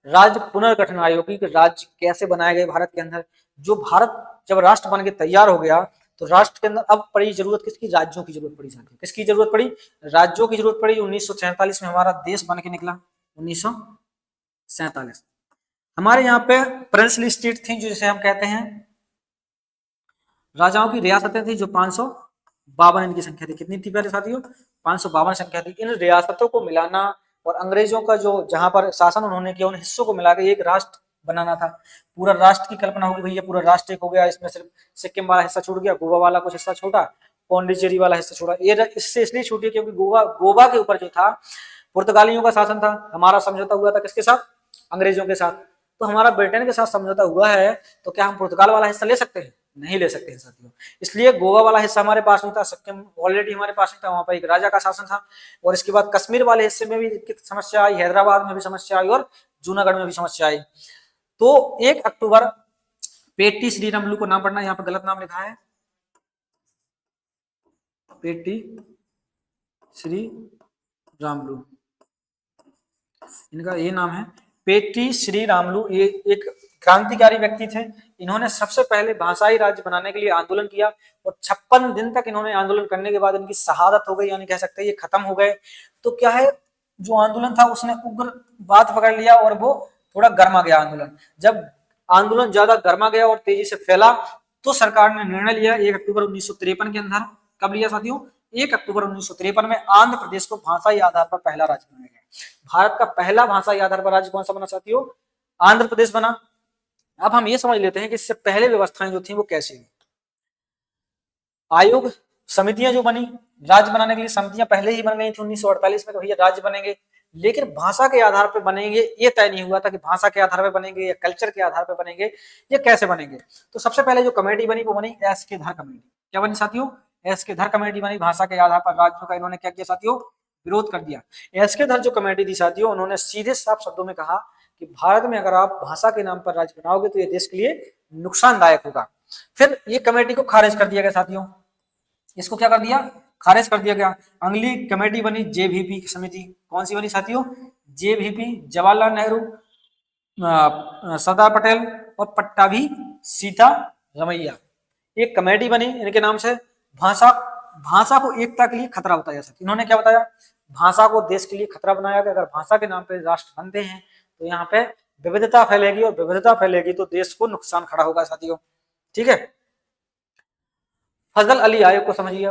राज्य पुनर्गठन आयोग की, राज्य कैसे बनाए गए भारत के अंदर। जो भारत जब राष्ट्र बन के तैयार हो गया तो राष्ट्र के अंदर अब पड़ी जरूरत किसकी? राज्यों की जरूरत पड़ी साथियों। किसकी जरूरत पड़ी? राज्यों की जरूरत पड़ी। 1947 में हमारा देश बन के निकला। 1947 हमारे यहाँ पे प्रिंसली स्टेट थी, जिसे हम कहते हैं राजाओं की रियासतें थी, जो 552 इनकी संख्या थी। कितनी थी प्यारे साथियों? 552 संख्या थी। इन रियासतों को मिलाना और अंग्रेजों का जो जहां पर शासन उन्होंने किया उन हिस्सों को मिलाकर एक राष्ट्र बनाना था। पूरा राष्ट्र की कल्पना होगी, भैया पूरा राष्ट्र एक हो गया, इसमें सिर्फ सिक्किम वाला हिस्सा छूट गया, गोवा वाला कुछ हिस्सा छोटा, पौंडीचेरी वाला हिस्सा छोटा। ये इससे इसलिए छूटी क्योंकि गोवा के ऊपर जो था पुर्तगालियों का शासन था। हमारा समझौता हुआ था किसके साथ? अंग्रेजों के साथ। तो हमारा ब्रिटेन के साथ समझौता हुआ है, तो क्या हम पुर्तगाल वाला हिस्सा ले सकते हैं? नहीं ले सकते हैं साथियों। इसलिए गोवा वाला हिस्सा हमारे पास नहीं था, सिक्किम ऑलरेडी हमारे पास नहीं था, वहां पर एक राजा का शासन था। और इसके बाद कश्मीर वाले हिस्से में भी समस्या आई, हैदराबाद में भी समस्या आई और जूनागढ़ में भी समस्या आई। तो 1 अक्टूबर पेटी श्री रामुलु को नाम पढ़ना, यहाँ पर गलत नाम लिखा है, पेटी श्री रामुलु, इनका ये नाम है पेटी श्री रामलू ये एक क्रांतिकारी व्यक्ति थे। इन्होंने सबसे पहले भाषाई राज्य बनाने के लिए आंदोलन किया और 56 दिन तक इन्होंने आंदोलन करने के बाद इनकी शहादत हो गई, यानी कह सकते हैं ये खत्म हो गए। तो क्या है, जो आंदोलन था उसने उग्र बात पकड़ लिया और वो थोड़ा गर्मा गया आंदोलन। जब आंदोलन ज्यादा गर्मा गया और तेजी से फैला तो सरकार ने निर्णय लिया 1 अक्टूबर 1953 के अंदर। कब लिया साथियों? 1 अक्टूबर 1953 में आंध्र प्रदेश को भाषाई आधार पर पहला राज्य बनाया गया। भारत का पहला भाषाई आधार पर राज्य कौन सा बना साथियों? आंध्र प्रदेश बना। अब हम ये समझ लेते हैं कि इससे पहले व्यवस्थाएं जो थी वो कैसी थी। आयोग समितियां जो बनी राज्य बनाने के लिए, समितियां पहले ही बन गई थी 1948 में, तो भैया राज्य बनेंगे, लेकिन भाषा के आधार पर बनेंगे ये तय नहीं हुआ था कि भाषा के आधार पर बनेंगे या कल्चर के आधार पर बनेंगे, ये कैसे बनेंगे। तो सबसे पहले जो कमेटी बनी वो बनी एस के धर कमेटी। क्या बनी साथियों? एस के धर कमेटी बनी। भाषा के आधार पर राज्यों का इन्होंने क्या किया साथियों? विरोध कर दिया। एस के धर जो कमेटी थी साथियों, उन्होंने सीधे साफ शब्दों में कहा कि भारत में अगर आप भाषा के नाम पर राज्य बनाओगे तो ये देश के लिए नुकसानदायक होगा। फिर ये कमेटी को खारिज कर दिया गया साथियों। इसको क्या कर दिया? खारिज कर दिया गया। अगली कमेटी बनी जेवीपी समिति। कौन सी बनी साथियों? जेवीपी, जवाहरलाल नेहरू, सरदार पटेल और पट्टाभी सीता रमैया। एक कमेटी बनी इनके नाम से। भाषा को एकता के लिए खतरा बताया। इन्होंने क्या बताया? भाषा को देश के लिए खतरा बनाया कि अगर भाषा के नाम पे राष्ट्र बनते हैं तो यहाँ पे विविधता फैलेगी और विविधता फैलेगी तो देश को नुकसान खड़ा होगा साथियों। ठीक है। फजल अली आयोग को समझिए।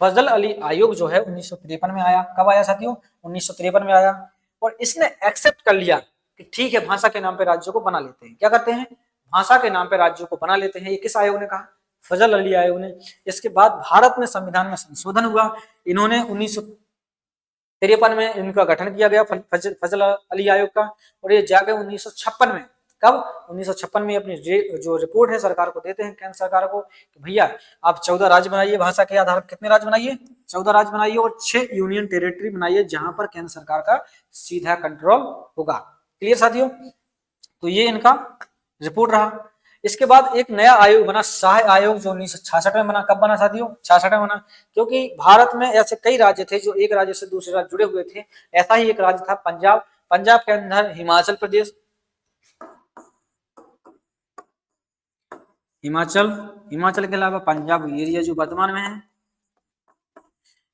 फजल अली आयोग जो है 1953 में आया। कब आया साथियों? 1953 में आया। और इसने एक्सेप्ट कर लिया कि ठीक है भाषा के नाम पे राज्यों को बना लेते हैं। क्या करते हैं? भाषा के नाम पे राज्यों को बना लेते हैं। ये किस आयोग ने कहा? फजल अली आयोग ने। इसके बाद भारत में संविधान में संशोधन हुआ। इन्होंने 1953 में इनका गठन किया गया फजल अली आयोग का, और ये जाके 1956 में, कब? 1956 में अपनी जो रिपोर्ट है सरकार को देते हैं, केंद्र सरकार को, कि भैया आप 14 राज्य बनाइए भाषा के आधार पर। कितने राज्य बनाइए? 14 राज्य बनाइए और 6 यूनियन टेरिटरी बनाइए जहां पर केंद्र सरकार का सीधा कंट्रोल होगा। क्लियर साथियों? तो ये इनका रिपोर्ट रहा। इसके बाद एक नया आयोग बना, शाह आयोग, जो 1966 में बना। कब बना साथियों? 66 में बना। क्योंकि भारत में ऐसे कई राज्य थे जो एक राज्य से दूसरे राज्य जुड़े हुए थे। ऐसा ही एक राज्य था पंजाब। पंजाब के अंदर हिमाचल प्रदेश, हिमाचल के अलावा पंजाब एरिया जो वर्तमान में है,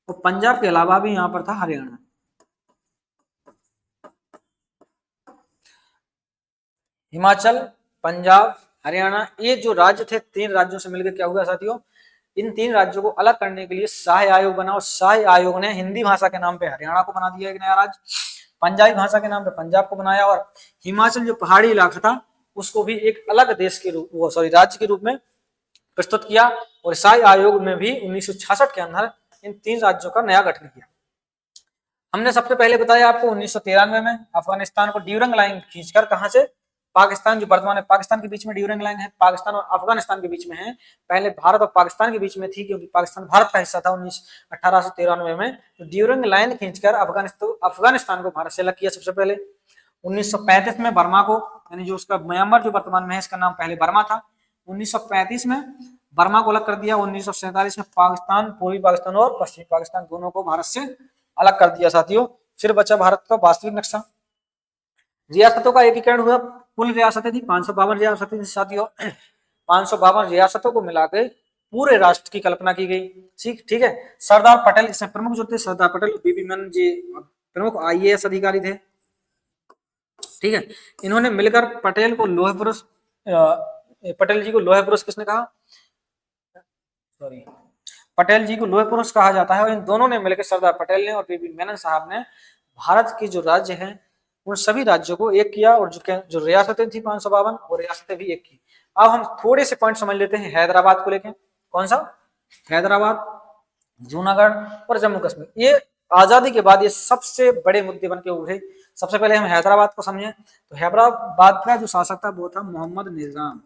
तो पंजाब के अलावा भी यहाँ पर था हरियाणा। हिमाचल, पंजाब, हरियाणा, ये जो राज्य थे 3 राज्यों से मिलकर क्या हुआ साथियों? इन 3 राज्यों को अलग करने के लिए शाह आयोग बना और शाह आयोग ने हिंदी भाषा के नाम पे हरियाणा को बना दिया एक नया राज्य, पंजाबी भाषा के नाम पे पंजाब को बनाया, और हिमाचल जो पहाड़ी इलाका था उसको भी एक अलग देश के रूप राज्य के रूप में प्रस्तुत किया। और शाह आयोग में भी 1966 के अंदर इन 3 राज्यों का नया गठन किया। हमने सबसे पहले बताया आपको 1993 में अफगानिस्तान को ड्यूरिंग लाइन खींचकर, कहां से? पाकिस्तान, जो वर्तमान में पाकिस्तान के बीच में ड्यूरिंग लाइन है, पाकिस्तान और अफगानिस्तान के बीच में है। पहले भारत और पाकिस्तान के बीच में थी क्योंकि पाकिस्तान भारत का हिस्सा था 1893 में। तो ड्यूरिंग लाइन खींचकर अफगानिस्तान को भारत से अलग किया सबसे पहले। 1935 में बर्मा को, यानी जो उसका म्यांमार जो वर्तमान में है, इसका नाम पहले बर्मा था। 1935 में बर्मा को अलग कर दिया। 1947 में पाकिस्तान, पूर्वी पाकिस्तान और पश्चिमी पाकिस्तान दोनों को भारत से अलग कर दिया साथियों। फिर बचा भारत का वास्तविक नक्शा। रियासतों का एकीकरण हुआ। कुल रियासतें थी 552 रियासतें थी साथियों। 552 रियासतों को मिलाकर पूरे राष्ट्र की कल्पना की गई। ठीक है। सरदार पटेल इसमें प्रमुख जो थे, सरदार पटेल बीबी मेनन जी प्रमुख IAS अधिकारी थे। ठीक है। इन्होंने मिलकर पटेल को लोहे पुरुष, पटेल जी को लोहे पुरुष किसने कहा? सॉरी, पटेल जी को लोहे पुरुष कहा जाता है। और इन दोनों ने मिलकर, सरदार पटेल ने और बीबी मेनन साहब ने, भारत के जो राज्य हैं उन सभी राज्यों को एक किया, और जो रियासतें थी 552 वो रियासतें भी एक की। अब हम थोड़े से पॉइंट समझ लेते हैं हैदराबाद को लेके। कौन सा? हैदराबाद, जूनागढ़ और जम्मू कश्मीर। ये आजादी के बाद ये सबसे बड़े मुद्दे बन के उभरे। सबसे पहले हम हैदराबाद को समझें तो हैदराबाद का जो शासक था वो था मोहम्मद निजाम।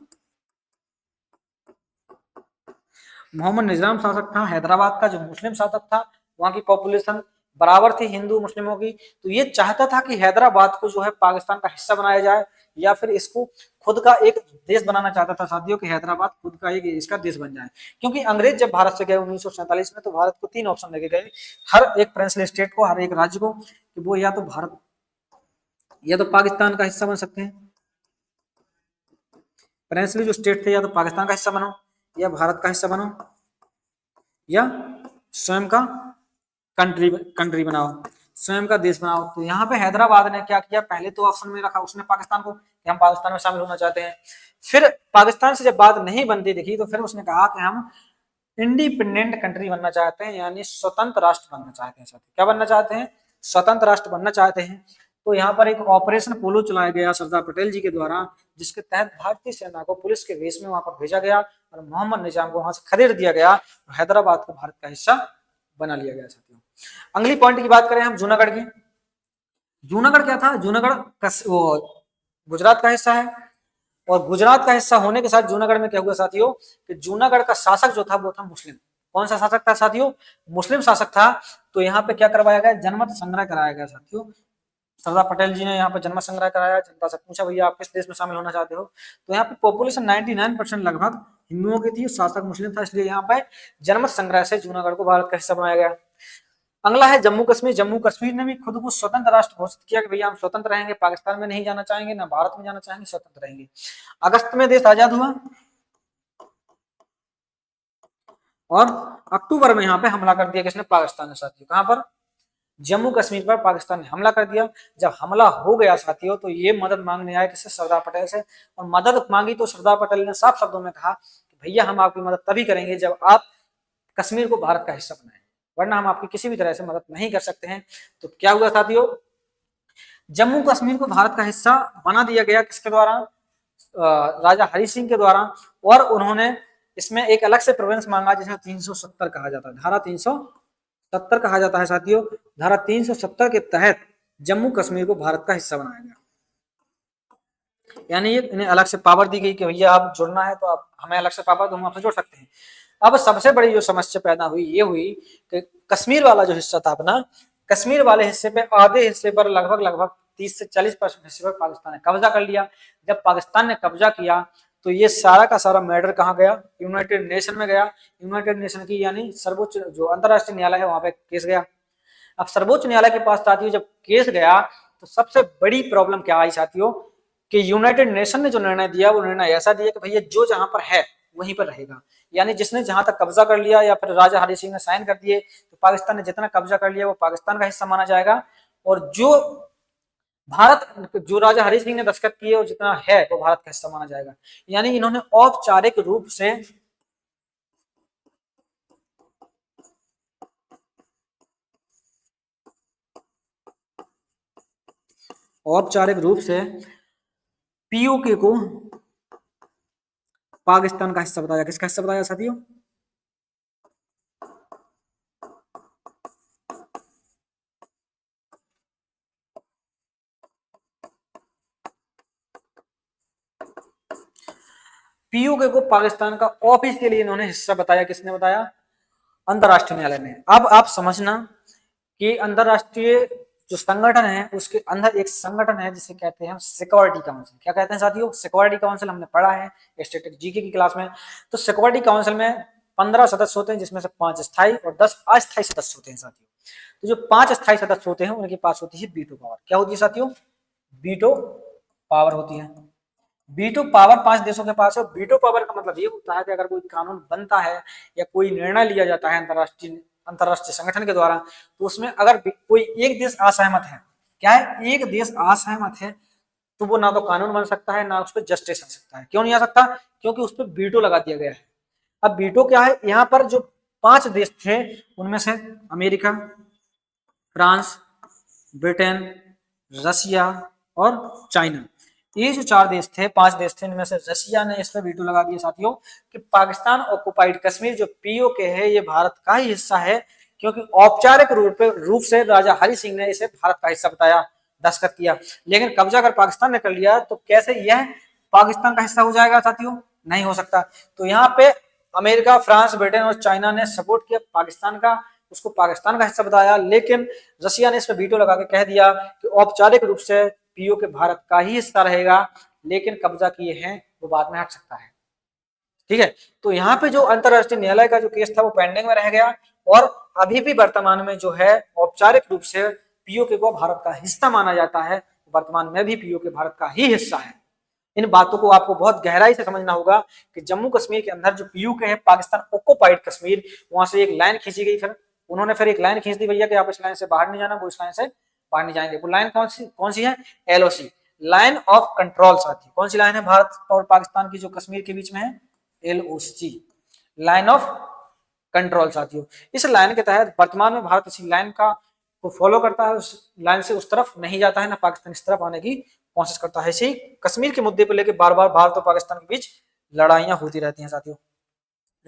मोहम्मद निजाम शासक था हैदराबाद का। जो मुस्लिम शासक था, वहां की पॉपुलेशन बराबर थी हिंदू मुस्लिमों की। तो ये चाहता था कि हैदराबाद को जो है पाकिस्तान का हिस्सा बनाया जाए, या फिर इसको खुद का एक देश बनाना चाहता था साथियों, कि हैदराबाद खुद का एक इसका देश बन जाए। क्योंकि अंग्रेज जब भारत से गए 1947 में, तो भारत को 3 ऑप्शन लेके गए, हर एक प्रिंसली स्टेट को, हर एक राज्य को, कि वो या तो भारत या तो पाकिस्तान का हिस्सा बन सकते हैं, प्रिंसली जो स्टेट थे या तो पाकिस्तान का हिस्सा बनो, या भारत का हिस्सा बनो, या स्वयं का कंट्री कंट्री बनाओ, स्वयं का देश बनाओ। तो यहाँ पे हैदराबाद ने क्या किया, पहले तो ऑप्शन में रखा उसने पाकिस्तान को कि हम पाकिस्तान में शामिल होना चाहते हैं। फिर पाकिस्तान से जब बात नहीं बनती दिखी तो फिर उसने कहा कि हम इंडिपेंडेंट कंट्री बनना चाहते हैं, यानी स्वतंत्र राष्ट्र बनना चाहते हैं। साथी क्या बनना चाहते हैं, स्वतंत्र राष्ट्र बनना चाहते हैं। तो यहाँ पर एक ऑपरेशन पोलो चलाया गया सरदार पटेल जी के द्वारा, जिसके तहत भारतीय सेना को पुलिस के वेश में वहां पर भेजा गया और मोहम्मद निजाम को वहां से खदेड़ दिया गया, हैदराबाद को भारत का हिस्सा बना लिया गया। साथियों अगली पॉइंट की बात करें हम जूनागढ़ की। जूनागढ़ क्या था, जूनागढ़ वो गुजरात का हिस्सा है, और गुजरात का हिस्सा होने के साथ जूनागढ़ में क्या हुआ साथियों कि जूनागढ़ का शासक जो था वो था मुस्लिम। कौन सा शासक था साथियों, मुस्लिम शासक था। तो यहाँ पे क्या करवाया गया, जनमत संग्रह कराया गया साथियों। सरदार पटेल जी ने यहाँ पे जनमत संग्रह कराया, जनता से पूछा भैया आप किस देश में शामिल होना चाहते हो। तो यहाँ पे पॉपुलेशन 99% लगभग हिंदुओं की थी, शासक मुस्लिम था, इसलिए यहाँ पे जनमत संग्रह से जूनागढ़ को भारत का हिस्सा बनाया गया। अगला है जम्मू कश्मीर। जम्मू कश्मीर ने भी खुद को स्वतंत्र राष्ट्र घोषित किया कि भैया हम स्वतंत्र रहेंगे, पाकिस्तान में नहीं जाना चाहेंगे, ना भारत में जाना चाहेंगे, स्वतंत्र रहेंगे। अगस्त में देश आजाद हुआ और अक्टूबर में यहाँ पे हमला कर दिया किसने, पाकिस्तान ने साथियों। कहां पर, जम्मू कश्मीर पर पाकिस्तान ने हमला कर दिया। जब हमला हो गया साथियों तो ये मदद मांगने आए किससे, सरदार पटेल से। और मदद मांगी तो सरदार पटेल ने साफ शब्दों में कहा कि भैया हम आपकी मदद तभी करेंगे जब आप कश्मीर को भारत का हिस्सा बनाएं, वरना हम आपकी किसी भी तरह से मदद नहीं कर सकते हैं। तो क्या हुआ साथियों, जम्मू कश्मीर को भारत का हिस्सा बना दिया गया किसके द्वारा, राजा हरि सिंह के द्वारा। और उन्होंने इसमें एक अलग से प्रोविंस मांगा जिसे 370 कहा जाता है, धारा 370 कहा जाता है साथियों। धारा 370 के तहत जम्मू कश्मीर को भारत का हिस्सा बनाया गया, यानी इन्हें अलग से पावर दी गई कि भैया आप जुड़ना है तो आप हमें अलग से पावर दो, हम आपसे जुड़ सकते हैं। अब सबसे बड़ी जो समस्या पैदा हुई ये हुई कि कश्मीर वाला जो हिस्सा था अपना, कश्मीर वाले हिस्से पे आधे हिस्से पर लगभग 30 से 40% हिस्से पर पाकिस्तान ने कब्जा कर लिया। जब पाकिस्तान ने कब्जा किया तो ये सारा का सारा मैटर कहाँ गया, यूनाइटेड नेशन में गया। यूनाइटेड नेशन की यानी सर्वोच्च जो अंतरराष्ट्रीय न्यायालय है वहां पे केस गया। अब सर्वोच्च न्यायालय के पास साथियों जब केस गया तो सबसे बड़ी प्रॉब्लम क्या आई साथियों कि यूनाइटेड नेशन ने जो निर्णय दिया वो निर्णय ऐसा दिया कि भैया जो जहां पर है वहीं पर रहेगा, यानी जिसने जहां तक कब्जा कर लिया या फिर राजा हरि सिंह ने साइन कर दिए तो पाकिस्तान ने जितना कब्जा कर लिया वो पाकिस्तान का हिस्सा माना जाएगा, और जो भारत जो राजा हरि सिंह ने दस्तखत किए और जितना है वो भारत का हिस्सा माना जाएगा। यानी इन्होंने औपचारिक रूप से पीओके को पाकिस्तान का हिस्सा बताया। किसका हिस्सा बताया साथियों, पीओके को पाकिस्तान का ऑफिशियली इन्होंने हिस्सा बताया। किसने बताया, अंतरराष्ट्रीय न्यायालय ने। अब आप समझना कि अंतरराष्ट्रीय जो संगठन है उसके अंदर एक संगठन है जिसे कहते हैं हम सिक्योरिटी काउंसिल। क्या कहते हैं साथियों, सिक्योरिटी काउंसिल। हमने पढ़ा है स्टैटिक जीके की क्लास में। तो सिक्योरिटी काउंसिल में 15 सदस्य होते हैं जिसमें से 5 स्थायी और 10 अस्थायी सदस्य होते हैं साथियों। तो जो 5 स्थायी सदस्य होते हैं उनके पास होती है वीटो पावर। क्या होती है साथियों, वीटो पावर होती है। वीटो पावर 5 देशों के पास है। वीटो पावर का मतलब ये होता है कि अगर कोई कानून बनता है या कोई निर्णय लिया जाता है अंतरराष्ट्रीय संगठन के द्वारा तो उसमें अगर कोई एक देश असहमत है, क्या है, एक देश असहमत है तो वो ना तो कानून बन सकता है ना उस पर जस्टिस आ सकता है। क्यों नहीं आ सकता, क्योंकि उस पर वीटो लगा दिया गया है। अब वीटो क्या है, यहाँ पर जो 5 देश थे उनमें से अमेरिका, फ्रांस, ब्रिटेन, रसिया और चाइना, ये जो 4 देश थे, 5 देश थे, इनमें से रसिया ने इस पर वीटो लगा दिया साथियों कि पाकिस्तान ऑक्युपाइड कश्मीर जो पीओके है ये भारत का ही हिस्सा है, क्योंकि औपचारिक रूप से राजा हरि सिंह ने इसे भारत का हिस्सा बताया, दस्तखत किया। लेकिन कब्जा अगर पाकिस्तान ने कर लिया तो कैसे यह पाकिस्तान का हिस्सा हो जाएगा साथियों, नहीं हो सकता। तो यहाँ पे अमेरिका, फ्रांस, ब्रिटेन और चाइना ने सपोर्ट किया पाकिस्तान का, उसको पाकिस्तान का हिस्सा बताया, लेकिन रसिया ने इस पर वीटो लगा के कह दिया कि औपचारिक रूप से पीओके भारत का ही हिस्सा रहेगा, लेकिन कब्जा किए हैं वो बाद में हट सकता है। ठीक है, तो यहाँ पे जो अंतरराष्ट्रीय न्यायालय का जो केस था वो पेंडिंग में रह गया, और अभी भी वर्तमान में जो है औपचारिक रूप से पीओके को भारत का हिस्सा माना जाता है, वर्तमान में भी पीओके भारत का ही हिस्सा है। इन बातों को आपको बहुत गहराई से समझना होगा कि जम्मू कश्मीर के अंदर जो पीओके है, पाकिस्तान ऑक्युपाइड कश्मीर, वहां से एक लाइन खींची गई, फिर उन्होंने फिर एक लाइन खींच दी भैया कि आप इस लाइन से बाहर नहीं जाना, वो इस लाइन से बाहर नहीं जाएंगे। वो लाइन कौन सी है? LOC, line of control. साथी कौन सी लाइन है भारत और पाकिस्तान की जो कश्मीर के बीच में है? LOC, line of control. साथियों इस लाइन के तहत वर्तमान में भारत इसी लाइन का को फॉलो करता है, उस लाइन से उस तरफ नहीं जाता है, ना पाकिस्तान इस तरफ आने की कोशिश करता है। इसी कश्मीर के मुद्दे पर लेकर बार बार भारत और पाकिस्तान के बीच लड़ाइयां होती रहती हैं साथियों।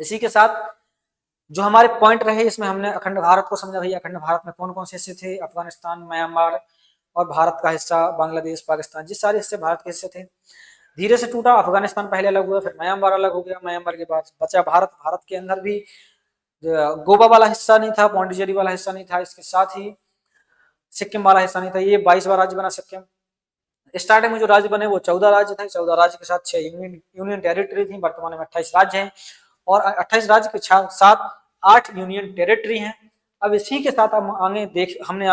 इसी के साथ जो हमारे पॉइंट रहे, इसमें हमने अखंड भारत को समझा भैया, अखंड भारत में कौन कौन से हिस्से थे? अफगानिस्तान, म्यांमार और भारत का हिस्सा बांग्लादेश, पाकिस्तान, जिस सारे हिस्से भारत के हिस्से थे। धीरे से टूटा, अफगानिस्तान पहले अलग हुआ, फिर म्यांमार अलग हो गया, म्यांमार के बाद बचा भारत। भारत के अंदर भी गोवा वाला हिस्सा नहीं था, पौंडीचेरी वाला हिस्सा नहीं था, इसके साथ ही सिक्किम वाला हिस्सा नहीं था। ये 22वां राज्य बना सिक्किम। स्टार्टिंग में जो राज्य बने वो 14 राज्य थे, 14 राज्य के साथ 6 यूनियन टेरिटरी थी। वर्तमान में 28 राज्य हैं और 28 राज्य के साथ 8 यूनियन टेरिटरी हैं। अब इसी के साथ हम आगे हमने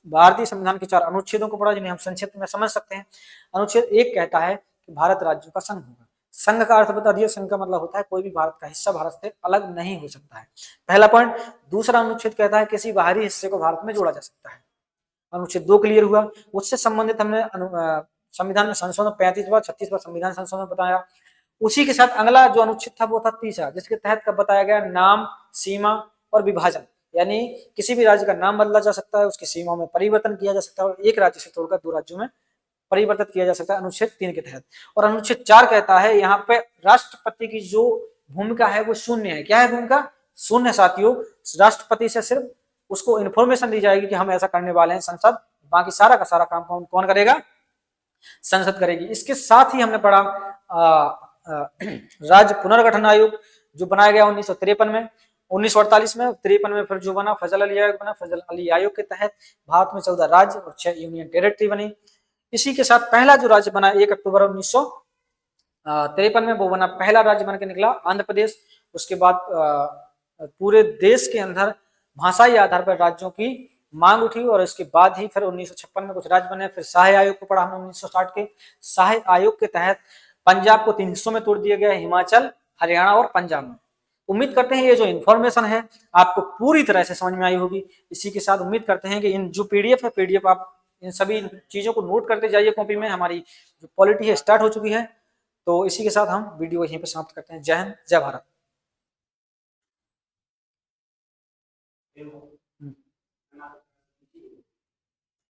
भारतीय संविधान के 4 अनुच्छेदों को पढ़ा, जिन्हें हम संक्षिप्त में समझ सकते हैं। अनुच्छेद 1 कहता है कि भारत राज्यों का संघ होगा। संघ का अर्थ बता दिया, संघ का मतलब होता है कोई भी भारत का हिस्सा भारत से अलग नहीं हो सकता है, पहला पॉइंट। दूसरा अनुच्छेद कहता है किसी बाहरी हिस्से को भारत में जोड़ा जा सकता है। अनुच्छेद 2 क्लियर हुआ। उससे संबंधित हमने संविधान में संशोधन 35वां 36वां संविधान संशोधन बताया। उसी के साथ अगला जो अनुच्छेद था वो था 30, जिसके तहत कब बताया गया? नाम, सीमा और विभाजन, यानी किसी भी राज्य का नाम बदला जा सकता है, उसकी सीमाओं में परिवर्तन किया जा सकता है और एक राज्य से तोड़कर 2 राज्यों में परिवर्तित किया जा सकता है, अनुच्छेद 3 के तहत। और अनुच्छेद 4 कहता है यहाँ पे राष्ट्रपति की जो भूमिका है वो शून्य है। क्या है भूमिका? शून्य। साथियों राष्ट्रपति से सिर्फ उसको इन्फॉर्मेशन दी जाएगी कि हम ऐसा करने वाले हैं, संसद बाकी सारा का सारा काम कौन करेगा? संसद करेगी। इसके साथ ही हमने पढ़ा राज्य पुनर्गठन आयोग जो बनाया गया 1953 में, 1948 में, 53 में फिर जो बना फजल अली आयोग बना। फजल अली आयोग के तहत भारत में 14 राज्य और 6 यूनियन टेरिटरी बनी। इसी के साथ पहला जो राज्य बना 1 अक्टूबर 1953 में, वो बना पहला राज्य बन के निकला आंध्र प्रदेश। उसके बाद पूरे देश के अंदर भाषाई आधार पर राज्यों की मांग उठी और इसके बाद ही फिर 1956 में कुछ राज्य बने। फिर शाही आयोग को पढ़ा हमने 1960 के। शाही आयोग के तहत पंजाब को 3 हिस्सों में तोड़ दिया गया, हिमाचल, हरियाणा और पंजाब में। उम्मीद करते हैं ये जो इन्फॉर्मेशन है आपको पूरी तरह से समझ में आई होगी। इसी के साथ उम्मीद करते हैं कि इन जो पीडीएफ है, पीडीएफ आप इन सभी चीजों को नोट करते जाइए कॉपी में। हमारी जो पॉलिटी है स्टार्ट हो चुकी है। तो इसी के साथ हम वीडियो यहीं पर समाप्त करते हैं। जय हिंद, जय भारत।